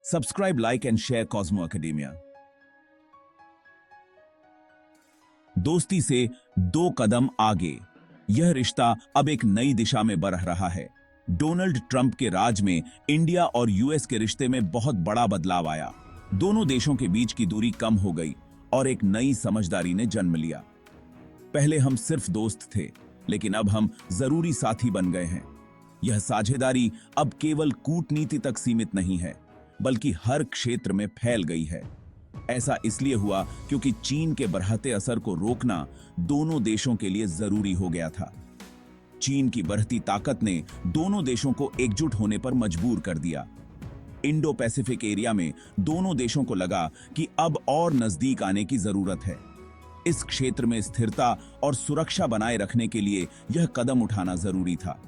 Subscribe, like and share Cosmo academia. दोस्ती से 2 कदम आगे, यह रिश्ता अब एक नई दिशा में बढ़ रहा है। डोनाल्ड ट्रंप के राज में इंडिया और यूएस के रिश्ते में बहुत बड़ा बदलाव आया। दोनों देशों के बीच की दूरी कम हो गई और एक नई समझदारी ने जन्म लिया। पहले हम सिर्फ दोस्त थे, लेकिन अब हम जरूरी साथी बन गए हैं। यह साझेदारी अब केवल कूटनीति तक सीमित नहीं है, बल्कि हर क्षेत्र में फैल गई है। ऐसा इसलिए हुआ क्योंकि चीन के बढ़ते असर को रोकना दोनों देशों के लिए जरूरी हो गया था। चीन की बढ़ती ताकत ने दोनों देशों को एकजुट होने पर मजबूर कर दिया। इंडो पैसिफिक एरिया में दोनों देशों को लगा कि अब और नजदीक आने की जरूरत है। इस क्षेत्र में स्थिरता और सुरक्षा बनाए रखने के लिए यह कदम उठाना जरूरी था।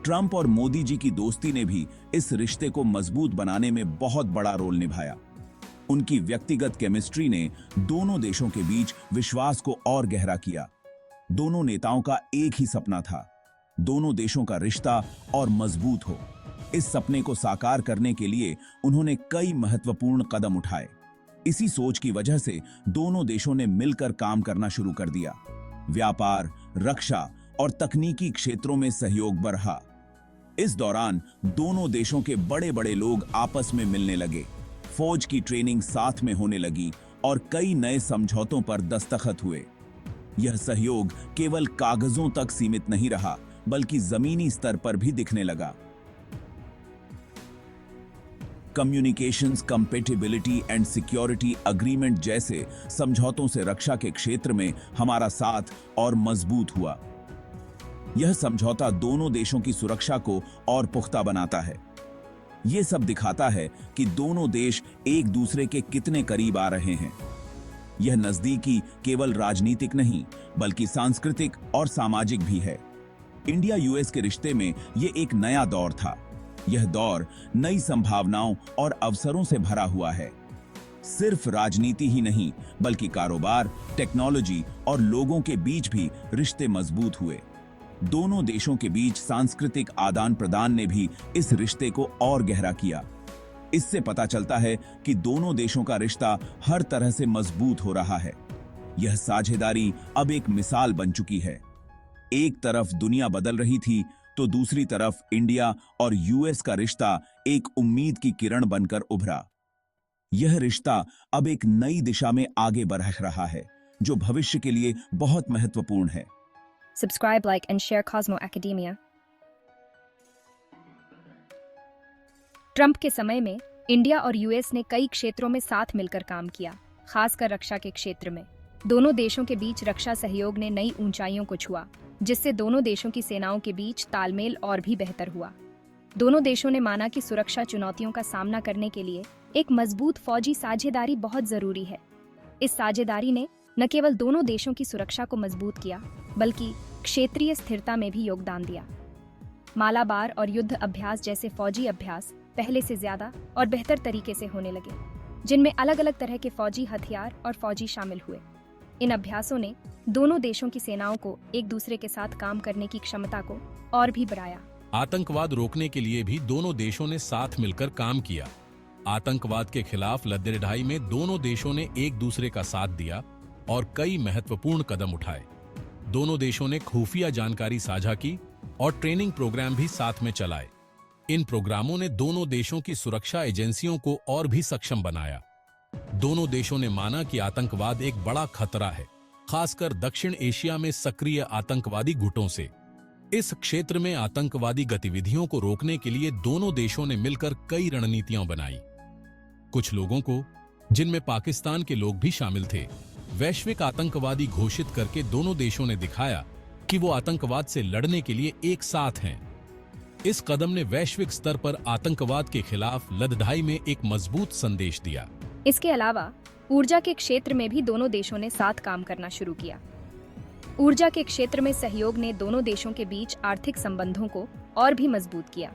ट्रंप और मोदी जी की दोस्ती ने भी इस रिश्ते को मजबूत बनाने में बहुत बड़ा रोल निभाया। उनकी व्यक्तिगत केमिस्ट्री ने दोनों देशों के बीच विश्वास को और गहरा किया। दोनों नेताओं का एक ही सपना था, दोनों देशों का रिश्ता और मजबूत हो। इस सपने को साकार करने के लिए उन्होंने कई महत्वपूर्ण कदम उठाए। इसी सोच की वजह से दोनों देशों ने मिलकर काम करना शुरू कर दिया। व्यापार, रक्षा और तकनीकी क्षेत्रों में सहयोग बढ़ा। इस दौरान दोनों देशों के बड़े बड़े लोग आपस में मिलने लगे, फौज की ट्रेनिंग साथ में होने लगी और कई नए समझौतों पर दस्तखत हुए। यह सहयोग केवल कागजों तक सीमित नहीं रहा, बल्कि जमीनी स्तर पर भी दिखने लगा। Communications, compatibility and security agreement जैसे समझौतों से रक्षा के क्षेत्र में हमारा साथ और मजबूत हुआ। यह समझौता दोनों देशों की सुरक्षा को और पुख्ता बनाता है। यह सब दिखाता है कि दोनों देश एक दूसरे के कितने करीब आ रहे हैं। यह नजदीकी केवल राजनीतिक नहीं, बल्कि सांस्कृतिक और सामाजिक भी है। इंडिया यूएस के रिश्ते में यह एक नया दौर था। यह दौर नई संभावनाओं और अवसरों से भरा हुआ है। सिर्फ राजनीति ही नहीं, बल्कि कारोबार, टेक्नोलॉजी और लोगों के बीच भी रिश्ते मजबूत हुए। दोनों देशों के बीच सांस्कृतिक आदान प्रदान ने भी इस रिश्ते को और गहरा किया। इससे पता चलता है कि दोनों देशों का रिश्ता हर तरह से मजबूत हो रहा है। यह साझेदारी अब एक मिसाल बन चुकी है। एक तरफ दुनिया बदल रही थी, तो दूसरी तरफ इंडिया और यूएस का रिश्ता एक उम्मीद की किरण बनकर उभरा। यह रिश्ता अब एक नई दिशा में आगे बढ़ रहा है, जो भविष्य के लिए बहुत महत्वपूर्ण है। Subscribe, like, and share Cosmo Academia. Trump के समय में इंडिया और यूएस ने कई क्षेत्रों में साथ मिलकर काम किया, खासकर रक्षा के क्षेत्र में। दोनों देशों के बीच रक्षा सहयोग ने नई ऊंचाइयों को छुआ, जिससे दोनों देशों की सेनाओं के बीच तालमेल और भी बेहतर हुआ। दोनों देशों ने माना कि सुरक्षा चुनौतियों का सामना करने के लिए एक मजबूत फौजी साझेदारी बहुत जरूरी है। इस साझेदारी ने न केवल दोनों देशों की सुरक्षा को मजबूत किया, बल्कि क्षेत्रीय स्थिरता में भी योगदान दिया। मालाबार और युद्ध अभ्यास जैसे फौजी अभ्यास पहले से ज्यादा और बेहतर तरीके से होने लगे, जिनमें अलग अलग तरह के फौजी हथियार और फौजी शामिल हुए। इन अभ्यासों ने दोनों देशों की सेनाओं को एक दूसरे के साथ काम करने की क्षमता को और भी बढ़ाया। आतंकवाद रोकने के लिए भी दोनों देशों ने साथ मिलकर काम किया। आतंकवाद के खिलाफ लड़ाई में दोनों देशों ने एक दूसरे का साथ दिया और कई महत्वपूर्ण कदम उठाए। दोनों देशों ने खुफिया जानकारी साझा की और ट्रेनिंग प्रोग्राम भी साथ में चलाए। इन प्रोग्रामों ने दोनों देशों की सुरक्षा एजेंसियों को और भी सक्षम बनाया। दोनों देशों ने माना कि आतंकवाद एक बड़ा खतरा है, खासकर दक्षिण एशिया में सक्रिय आतंकवादी गुटों से। इस क्षेत्र में आतंकवादी गतिविधियों को रोकने के लिए दोनों देशों ने मिलकर कई रणनीतियां बनाई। कुछ लोगों को, जिनमें पाकिस्तान के लोग भी शामिल थे, वैश्विक आतंकवादी घोषित करके दोनों देशों ने दिखाया कि वो आतंकवाद से लड़ने के लिए एक साथ हैं। इस कदम ने वैश्विक स्तर पर आतंकवाद के खिलाफ लड़ाई में एक मजबूत संदेश दिया। इसके अलावा ऊर्जा के क्षेत्र में भी दोनों देशों ने साथ काम करना शुरू किया। ऊर्जा के क्षेत्र में सहयोग ने दोनों देशों के बीच आर्थिक संबंधों को और भी मजबूत किया।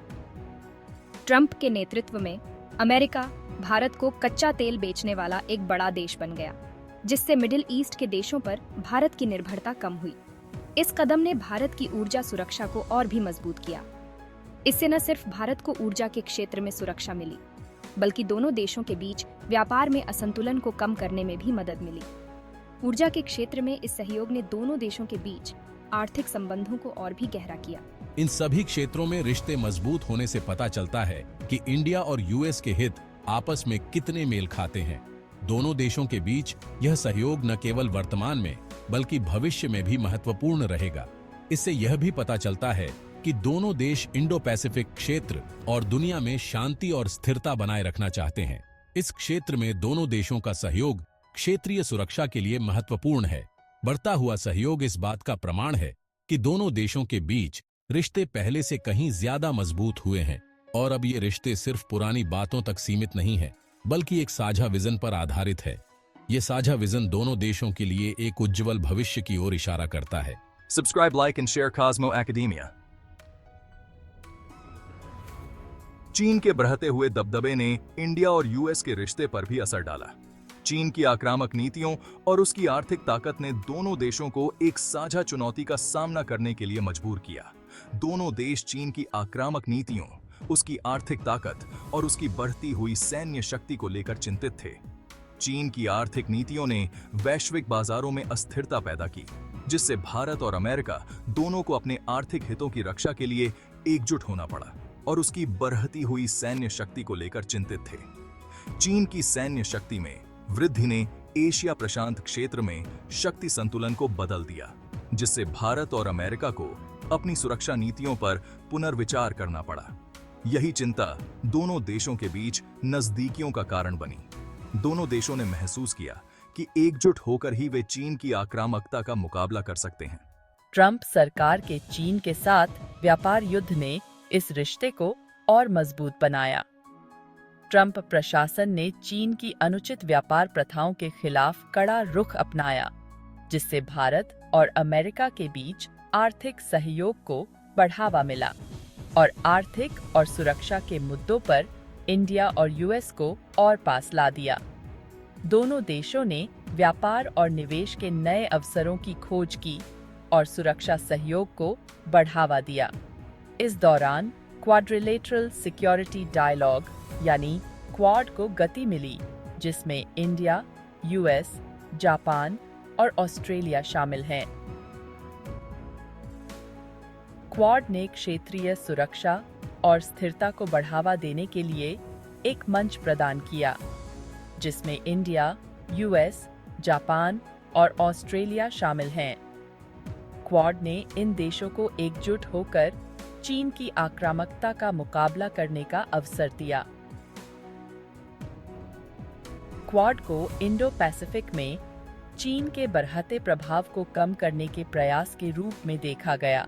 ट्रंप के नेतृत्व में अमेरिका भारत को कच्चा तेल बेचने वाला एक बड़ा देश बन गया, जिससे मिडिल ईस्ट के देशों पर भारत की निर्भरता कम हुई। इस कदम ने भारत की ऊर्जा सुरक्षा को और भी मजबूत किया। इससे न सिर्फ भारत को ऊर्जा के क्षेत्र में सुरक्षा मिली, बल्कि दोनों देशों के बीच व्यापार में असंतुलन को कम करने में भी मदद मिली। ऊर्जा के क्षेत्र में इस सहयोग ने दोनों देशों के बीच आर्थिक संबंधों को और भी गहरा किया। इन सभी क्षेत्रों में रिश्ते मजबूत होने से पता चलता है कि इंडिया और यूएस के हित आपस में कितने मेल खाते हैं। दोनों देशों के बीच यह सहयोग न केवल वर्तमान में बल्कि भविष्य में भी महत्वपूर्ण रहेगा। इससे यह भी पता चलता है कि दोनों देश इंडो पैसिफिक क्षेत्र और दुनिया में शांति और स्थिरता बनाए रखना चाहते हैं। इस क्षेत्र में दोनों देशों का सहयोग क्षेत्रीय सुरक्षा के लिए महत्वपूर्ण है। बढ़ता हुआ सहयोग इस बात का प्रमाण है कि दोनों देशों के बीच रिश्ते पहले से कहीं ज्यादा मजबूत हुए हैं और अब ये रिश्ते सिर्फ पुरानी बातों तक सीमित नहीं है, बल्कि एक साझा विजन पर आधारित है। ये साझा विजन दोनों देशों के लिए एक उज्जवल भविष्य की ओर इशारा करता है। Subscribe, like and share Cosmo Academia। चीन के बढ़ते हुए दबदबे ने इंडिया और यूएस के रिश्ते पर भी असर डाला। चीन की आक्रामक नीतियों और उसकी आर्थिक ताकत ने दोनों देशों को एक साझा चुनौती का सामना करने के लिए मजबूर किया। दोनों देश चीन की आक्रामक नीतियों, उसकी आर्थिक ताकत और उसकी बढ़ती हुई सैन्य शक्ति को लेकर चिंतित थे। चीन की आर्थिक नीतियों ने वैश्विक बाजारों में अस्थिरता पैदा की, जिससे भारत और अमेरिका दोनों को अपने आर्थिक हितों की रक्षा के लिए एकजुट होना पड़ा और उसकी बढ़ती हुई सैन्य शक्ति को लेकर चिंतित थे। चीन की सैन्य शक्ति में वृद्धि ने एशिया प्रशांत क्षेत्र में शक्ति संतुलन को बदल दिया, जिससे भारत और अमेरिका को अपनी सुरक्षा नीतियों पर पुनर्विचार करना पड़ा। यही चिंता दोनों देशों के बीच नजदीकियों का कारण बनी। दोनों देशों ने महसूस किया कि एकजुट होकर ही वे चीन की आक्रामकता का मुकाबला कर सकते हैं। ट्रंप सरकार के चीन के साथ व्यापार युद्ध ने इस रिश्ते को और मजबूत बनाया। ट्रंप प्रशासन ने चीन की अनुचित व्यापार प्रथाओं के खिलाफ कड़ा रुख अपनाया, जिससे भारत और अमेरिका के बीच आर्थिक सहयोग को बढ़ावा मिला और आर्थिक और सुरक्षा के मुद्दों पर इंडिया और यूएस को और पास ला दिया। दोनों देशों ने व्यापार और निवेश के नए अवसरों की खोज की और सुरक्षा सहयोग को बढ़ावा दिया। इस दौरान क्वाड्रिलेटरल सिक्योरिटी डायलॉग यानी क्वाड को गति मिली, जिसमें इंडिया, यूएस, जापान और ऑस्ट्रेलिया शामिल हैं। क्वाड ने क्षेत्रीय सुरक्षा और स्थिरता को बढ़ावा देने के लिए एक मंच प्रदान किया, जिसमें इंडिया, यूएस, जापान और ऑस्ट्रेलिया शामिल हैं। क्वाड ने इन देशों को एकजुट होकर चीन की आक्रामकता का मुकाबला करने का अवसर दिया। क्वाड को इंडो पैसिफिक में चीन के बढ़ते प्रभाव को कम करने के प्रयास के रूप में देखा गया।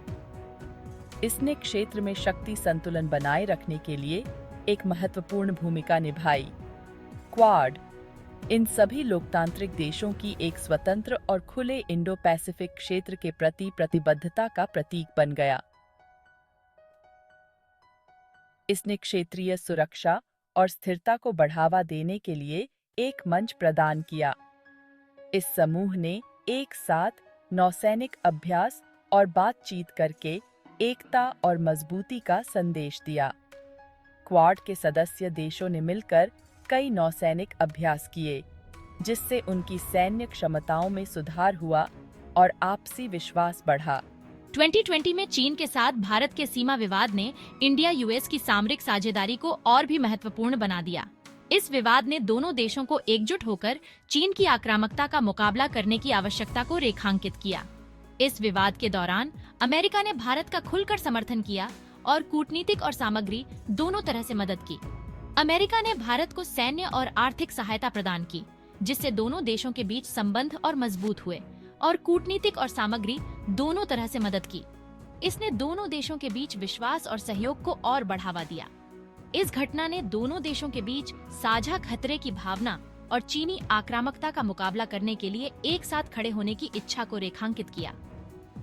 इसने क्षेत्र में शक्ति संतुलन बनाए रखने के लिए एक महत्वपूर्ण भूमिका निभाई। क्वाड इन सभी लोकतांत्रिक देशों की एक स्वतंत्र और खुले इंडो पैसिफिक क्षेत्र के प्रति प्रतिबद्धता का प्रतीक बन गया। इसने क्षेत्रीय सुरक्षा और स्थिरता को बढ़ावा देने के लिए एक मंच प्रदान किया। इस समूह ने एक साथ नौसैनिक अभ्यास और बातचीत करके एकता और मजबूती का संदेश दिया। क्वाड के सदस्य देशों ने मिलकर कई नौसैनिक अभ्यास किए, जिससे उनकी सैन्य क्षमताओं में सुधार हुआ और आपसी विश्वास बढ़ा। 2020 में चीन के साथ भारत के सीमा विवाद ने इंडिया यूएस की सामरिक साझेदारी को और भी महत्वपूर्ण बना दिया। इस विवाद ने दोनों देशों को एकजुट होकर चीन की आक्रामकता का मुकाबला करने की आवश्यकता को रेखांकित किया। इस विवाद के दौरान अमेरिका ने भारत का खुलकर समर्थन किया और कूटनीतिक और सामग्री दोनों तरह से मदद की। अमेरिका ने भारत को सैन्य और आर्थिक सहायता प्रदान की, जिससे दोनों देशों के बीच संबंध और मजबूत हुए और कूटनीतिक और सामग्री दोनों तरह से मदद की। इसने दोनों देशों के बीच विश्वास और सहयोग को और बढ़ावा दिया। इस घटना ने दोनों देशों के बीच साझा खतरे की भावना और चीनी आक्रामकता का मुकाबला करने के लिए एक साथ खड़े होने की इच्छा को रेखांकित किया।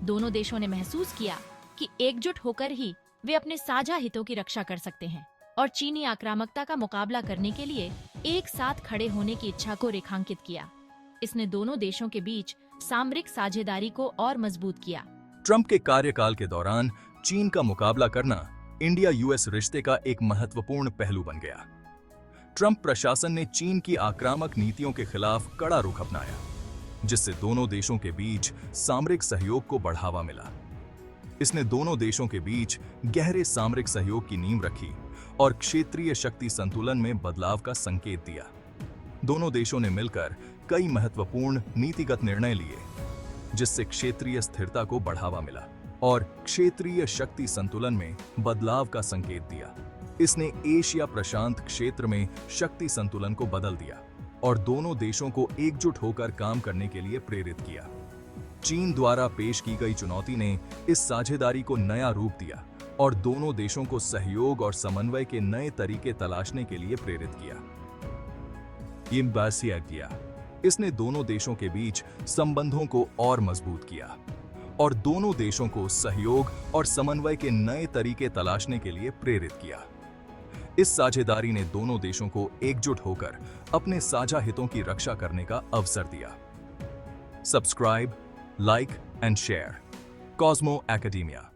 दोनों देशों ने महसूस किया कि एकजुट होकर ही वे अपने साझा हितों की रक्षा कर सकते हैं और चीनी आक्रामकता का मुकाबला करने के लिए एक साथ खड़े होने की इच्छा को रेखांकित किया। इसने दोनों देशों के बीच सामरिक साझेदारी को और मजबूत किया। ट्रंप के कार्यकाल के दौरान चीन का मुकाबला करना इंडिया यूएस रिश्ते का एक महत्वपूर्ण पहलू बन गया। ट्रंप प्रशासन ने चीन की आक्रामक नीतियों के खिलाफ कड़ा रुख अपनाया, जिससे दोनों देशों के बीच सामरिक सहयोग को बढ़ावा मिला। इसने दोनों देशों के बीच गहरे सामरिक सहयोग की नींव रखी और क्षेत्रीय शक्ति संतुलन में बदलाव का संकेत दिया। दोनों देशों ने मिलकर कई महत्वपूर्ण नीतिगत निर्णय लिए, जिससे क्षेत्रीय स्थिरता को बढ़ावा मिला और क्षेत्रीय शक्ति संतुलन में बदलाव का संकेत दिया। इसने एशिया प्रशांत क्षेत्र में शक्ति संतुलन को बदल दिया और दोनों देशों को एकजुट होकर काम करने के लिए प्रेरित किया। चीन द्वारा पेश की गई चुनौती ने इस साझेदारी को नया रूप दिया और दोनों देशों को सहयोग और समन्वय के नए तरीके तलाशने के लिए प्रेरित किया। इसने दोनों देशों के बीच संबंधों को और मजबूत किया और दोनों देशों को सहयोग और समन्वय के नए तरीके तलाशने के लिए प्रेरित किया। इस साझेदारी ने दोनों देशों को एकजुट होकर अपने साझा हितों की रक्षा करने का अवसर दिया। Subscribe, like and share. Cosmo Academia.